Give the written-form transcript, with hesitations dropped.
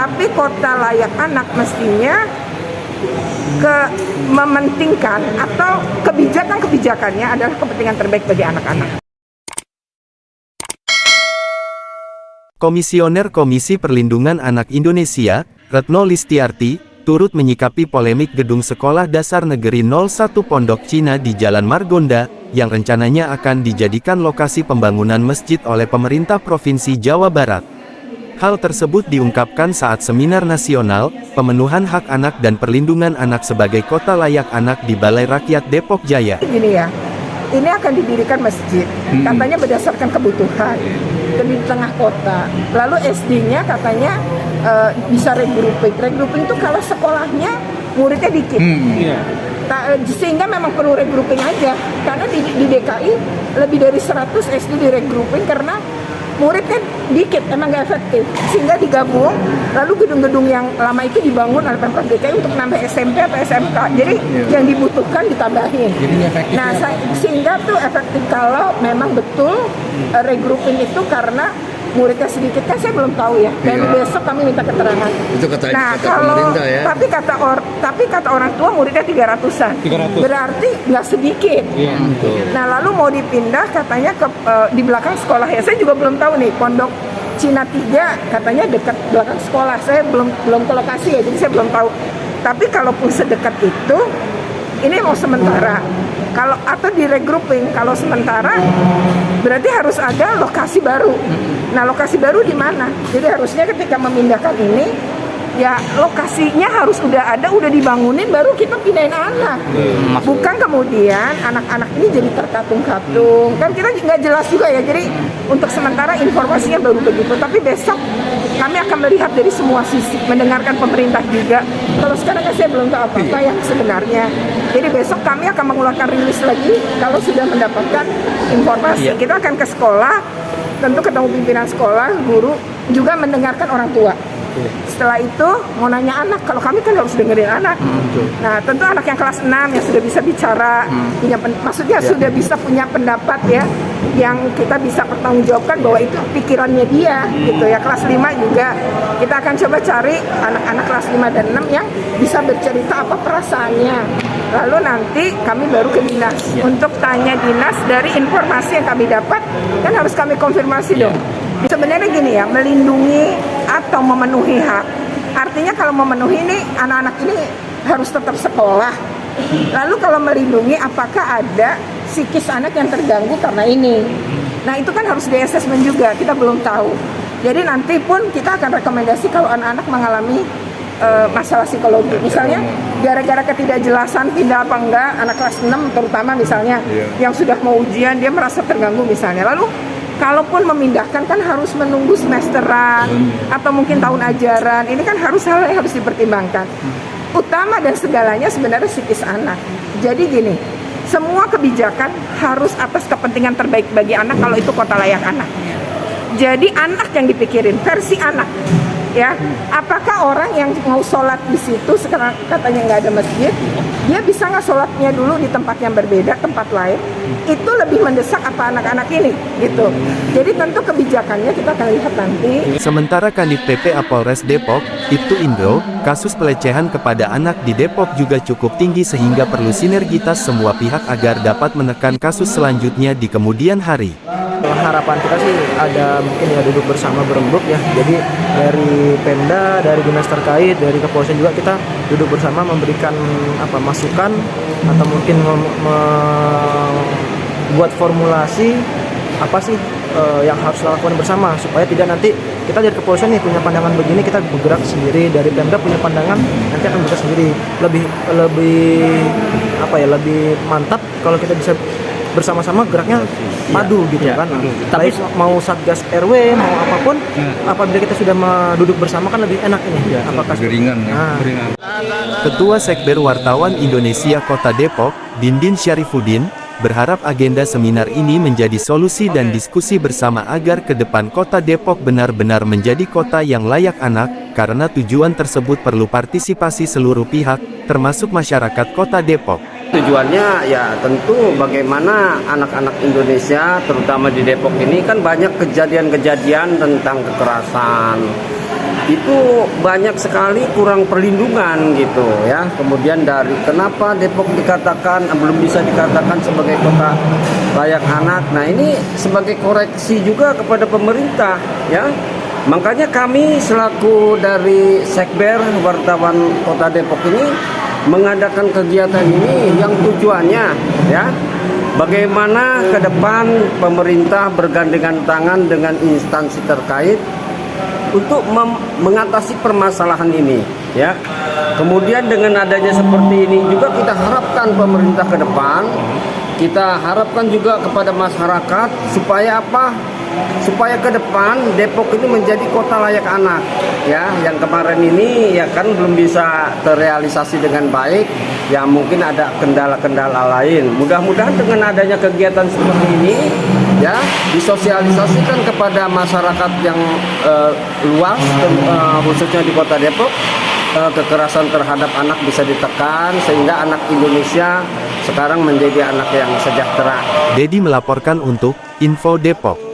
Tapi kota layak anak mestinya mementingkan atau kebijakannya adalah kepentingan terbaik bagi anak-anak. Komisioner Komisi Perlindungan Anak Indonesia, Retno Listiarti, turut menyikapi polemik gedung Sekolah Dasar Negeri 01 Pondok Cina di Jalan Margonda, yang rencananya akan dijadikan lokasi pembangunan masjid oleh pemerintah Provinsi Jawa Barat. Hal tersebut diungkapkan saat Seminar Nasional, Pemenuhan Hak Anak dan Perlindungan Anak sebagai Kota Layak Anak di Balai Rakyat Depok Jaya. Gini ya, ini akan didirikan masjid, katanya berdasarkan kebutuhan, di tengah kota. Lalu SD-nya katanya bisa regrouping. Regrouping itu kalau sekolahnya muridnya dikit. Sehingga memang perlu regrouping aja. Karena di DKI lebih dari 100 SD di regrouping karena muridnya dikit, emang gak efektif. Sehingga digabung, lalu gedung-gedung yang lama itu dibangun oleh Pemprov DKI untuk nambah SMP atau SMK. Jadi yang dibutuhkan ditambahin. Nah, sehingga tuh efektif kalau memang betul regrouping itu karena muridnya sedikit, kan saya belum tahu ya. Dan besok kami minta keterangan. Itu kata kalau pemerintah ya. Tapi kata orang tua muridnya 300-an. Berarti nggak sedikit. Nah, lalu mau dipindah katanya ke di belakang sekolah ya. Saya juga belum tahu nih, Pondok Cina 3 katanya dekat belakang sekolah. Saya belum ke lokasi ya, jadi saya belum tahu. Tapi kalaupun sedekat itu, ini mau sementara. Kalau atau di regrouping, kalau sementara berarti harus ada lokasi baru. Nah, lokasi baru di mana? Jadi harusnya ketika memindahkan ini, ya lokasinya harus udah ada, udah dibangunin, baru kita pindahin anak. Bukan kemudian anak-anak ini jadi terkatung-katung. Kan kita nggak jelas juga ya. Jadi untuk sementara informasinya baru begitu. Tapi besok kami akan melihat dari semua sisi, mendengarkan pemerintah juga. Kalau sekarang kan saya belum tahu apa-apa yang sebenarnya. Jadi besok kami akan mengeluarkan rilis lagi kalau sudah mendapatkan informasi. Kita akan ke sekolah, tentu ketemu pimpinan sekolah, guru, juga mendengarkan orang tua. Setelah itu mau nanya anak, kalau kami kan harus dengerin anak. Nah, tentu anak yang kelas 6 yang sudah bisa bicara, maksudnya sudah bisa punya pendapat ya, yang kita bisa pertanggungjawabkan bahwa itu pikirannya dia gitu ya. Kelas 5 juga kita akan coba cari anak-anak kelas 5 dan 6 yang bisa bercerita apa perasaannya. Lalu nanti kami baru ke dinas untuk tanya dinas dari informasi yang kami dapat, kan harus kami konfirmasi dong. Sebenarnya gini ya, melindungi atau memenuhi hak. Artinya kalau memenuhi ini, anak-anak ini harus tetap sekolah. Lalu kalau melindungi, apakah ada psikis anak yang terganggu karena ini? Nah, itu kan harus di-assessment juga, kita belum tahu. Jadi nanti pun kita akan rekomendasi kalau anak-anak mengalami masalah psikologi. Misalnya gara-gara ketidakjelasan pindah apa enggak, anak kelas 6 terutama misalnya, yang sudah mau ujian, dia merasa terganggu misalnya. Lalu kalaupun memindahkan kan harus menunggu semesteran atau mungkin tahun ajaran. Ini kan hal yang harus dipertimbangkan. Utama dan segalanya sebenarnya psikis anak. Jadi gini, semua kebijakan harus atas kepentingan terbaik bagi anak kalau itu kota layak anak. Jadi anak yang dipikirin, versi anak. Ya, apakah orang yang mau sholat di situ sekarang katanya nggak ada masjid, dia bisa nggak sholatnya dulu di tempat yang berbeda, tempat lain? Itu lebih mendesak apa anak-anak ini, gitu. Jadi tentu kebijakannya kita akan lihat nanti. Sementara Kanit PPA Polres Depok, Ibtu Indro, kasus pelecehan kepada anak di Depok juga cukup tinggi sehingga perlu sinergitas semua pihak agar dapat menekan kasus selanjutnya di kemudian hari. Harapan kita sih ada mungkin ya duduk bersama berembuk ya. Jadi dari Pemda, dari dinas terkait, dari kepolisian juga kita duduk bersama memberikan masukan atau mungkin membuat formulasi apa sih yang harus dilakukan bersama supaya tidak nanti kita dari kepolisian nih punya pandangan begini, kita bergerak sendiri, dari Pemda punya pandangan nanti akan bergerak sendiri. Lebih mantap kalau kita bisa bersama-sama geraknya padu gitu kan. Tapi mau Satgas RW mau apapun, apabila kita sudah duduk bersama kan lebih enak ini. Apakah beringan ya? Ketua Sekber Wartawan Indonesia Kota Depok, Dindin Syarifuddin, berharap agenda seminar ini menjadi solusi dan diskusi bersama agar ke depan Kota Depok benar-benar menjadi kota yang layak anak, karena tujuan tersebut perlu partisipasi seluruh pihak, termasuk masyarakat Kota Depok. Tujuannya ya tentu bagaimana anak-anak Indonesia terutama di Depok ini kan banyak kejadian-kejadian tentang kekerasan, itu banyak sekali kurang perlindungan gitu ya. Kemudian dari kenapa Depok dikatakan belum bisa dikatakan sebagai kota layak anak. Nah, ini sebagai koreksi juga kepada pemerintah ya. Makanya kami selaku dari Sekber Wartawan Kota Depok ini mengadakan kegiatan ini yang tujuannya ya, bagaimana ke depan pemerintah bergandengan tangan dengan instansi terkait untuk mengatasi permasalahan ini ya. Kemudian dengan adanya seperti ini juga kita harapkan pemerintah ke depan, kita harapkan juga kepada masyarakat supaya apa? Supaya ke depan Depok ini menjadi kota layak anak ya. Yang kemarin ini ya kan belum bisa terrealisasi dengan baik ya, mungkin ada kendala-kendala lain. Mudah-mudahan dengan adanya kegiatan seperti ini ya disosialisasikan kepada masyarakat yang luas khususnya di Kota Depok, kekerasan terhadap anak bisa ditekan sehingga anak Indonesia sekarang menjadi anak yang sejahtera. Dedi melaporkan untuk Info Depok.